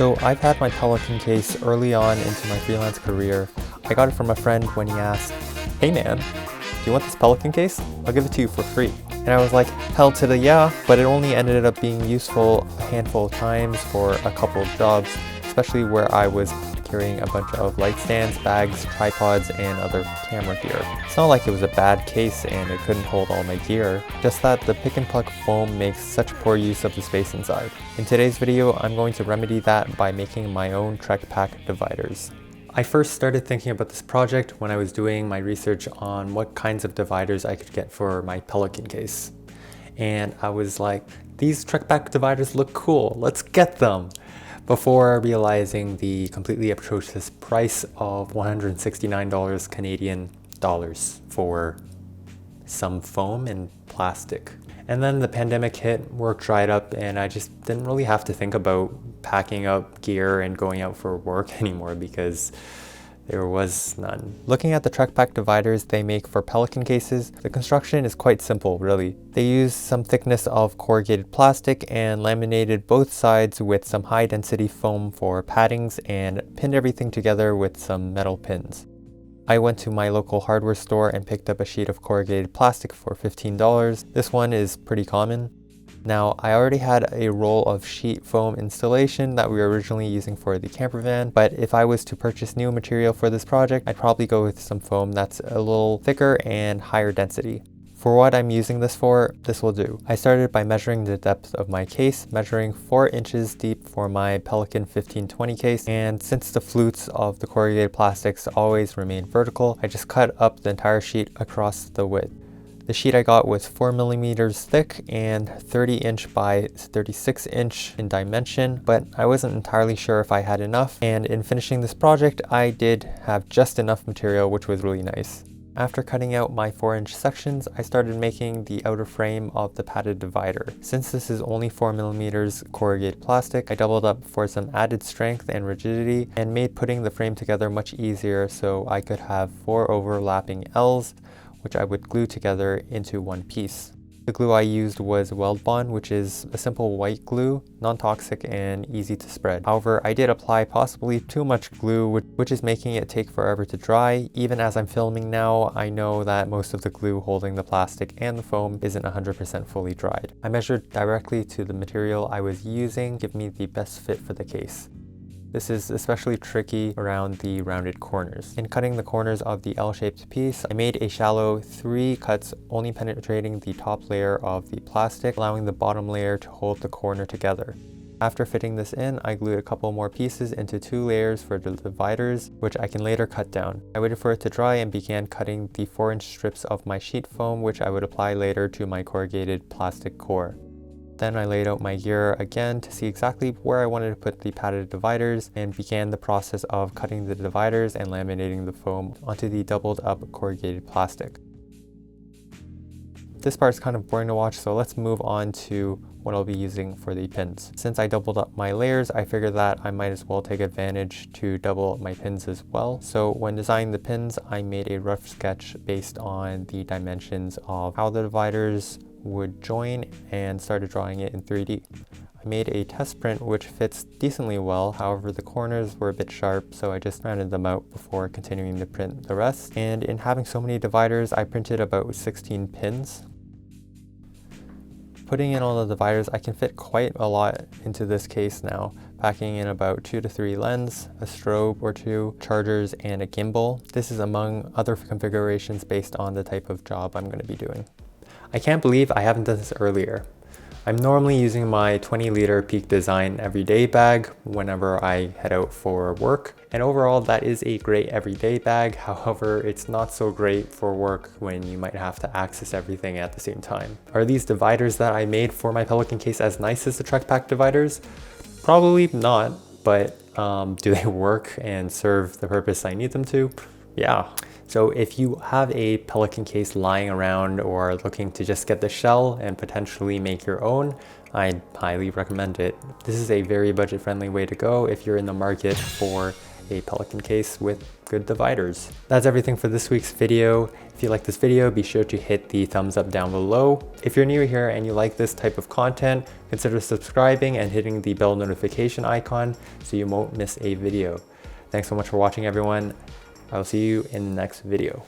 So I've had my Pelican case early on into my freelance career. I got it from a friend when he asked, "Hey man, do you want this Pelican case? I'll give it to you for free." And I was like, hell to the yeah, but it only ended up being useful a handful of times for a couple of jobs, especially where I was carrying a bunch of light stands, bags, tripods, and other camera gear. It's not like it was a bad case and it couldn't hold all my gear, just that the pick and pluck foam makes such poor use of the space inside. In today's video, I'm going to remedy that by making my own Trekpak dividers. I first started thinking about this project when I was doing my research on what kinds of dividers I could get for my Pelican case. And I was like, these Trekpak dividers look cool, let's get them! Before realizing the completely atrocious price of $169 Canadian dollars for some foam and plastic. And then the pandemic hit, work dried up, and I just didn't really have to think about packing up gear and going out for work anymore because there was none. Looking at the Trekpak dividers they make for Pelican cases, the construction is quite simple, really. They use some thickness of corrugated plastic and laminated both sides with some high density foam for paddings and pinned everything together with some metal pins. I went to my local hardware store and picked up a sheet of corrugated plastic for $15. This one is pretty common. Now, I already had a roll of sheet foam installation that we were originally using for the camper van, but if I was to purchase new material for this project, I'd probably go with some foam that's a little thicker and higher density. For what I'm using this for, this will do. I started by measuring the depth of my case, measuring 4 inches deep for my Pelican 1520 case, and since the flutes of the corrugated plastics always remain vertical, I just cut up the entire sheet across the width. The sheet I got was 4 millimeters thick and 30 inch by 36 inch in dimension, but I wasn't entirely sure if I had enough, and in finishing this project, I did have just enough material, which was really nice. After cutting out my 4-inch sections, I started making the outer frame of the padded divider. Since this is only 4 millimeters corrugated plastic, I doubled up for some added strength and rigidity and made putting the frame together much easier so I could have 4 overlapping L's, which I would glue together into one piece. The glue I used was Weld Bond, which is a simple white glue, non-toxic and easy to spread. However, I did apply possibly too much glue, which is making it take forever to dry. Even as I'm filming now, I know that most of the glue holding the plastic and the foam isn't 100% fully dried. I measured directly to the material I was using to give me the best fit for the case. This is especially tricky around the rounded corners. In cutting the corners of the L-shaped piece, I made a shallow 3 cuts, only penetrating the top layer of the plastic, allowing the bottom layer to hold the corner together. After fitting this in, I glued a couple more pieces into 2 layers for the dividers, which I can later cut down. I waited for it to dry and began cutting the 4-inch strips of my sheet foam, which I would apply later to my corrugated plastic core. Then I laid out my gear again to see exactly where I wanted to put the padded dividers and began the process of cutting the dividers and laminating the foam onto the doubled up corrugated plastic. This part is kind of boring to watch, so let's move on to what I'll be using for the pins. Since I doubled up my layers, I figured that I might as well take advantage to double up my pins as well. So when designing the pins, I made a rough sketch based on the dimensions of how the dividers would join and started drawing it in 3D. I made a test print which fits decently well, however the corners were a bit sharp, so I just rounded them out before continuing to print the rest. And in having so many dividers, I printed about 16 pins. Putting in all the dividers, I can fit quite a lot into this case now, packing in about 2 to 3 lens, a strobe or 2, chargers, and a gimbal. This is among other configurations based on the type of job I'm going to be doing. I can't believe I haven't done this earlier. I'm normally using my 20-liter Peak Design everyday bag whenever I head out for work, and overall that is a great everyday bag. However, it's not so great for work when you might have to access everything at the same time. Are these dividers that I made for my Pelican case as nice as the Trekpak dividers? Probably not, but do they work and serve the purpose I need them to? Yeah. So if you have a Pelican case lying around or looking to just get the shell and potentially make your own, I highly recommend it. This is a very budget-friendly way to go if you're in the market for a Pelican case with good dividers. That's everything for this week's video. If you like this video, be sure to hit the thumbs up down below. If you're new here and you like this type of content, consider subscribing and hitting the bell notification icon so you won't miss a video. Thanks so much for watching, everyone. I'll see you in the next video.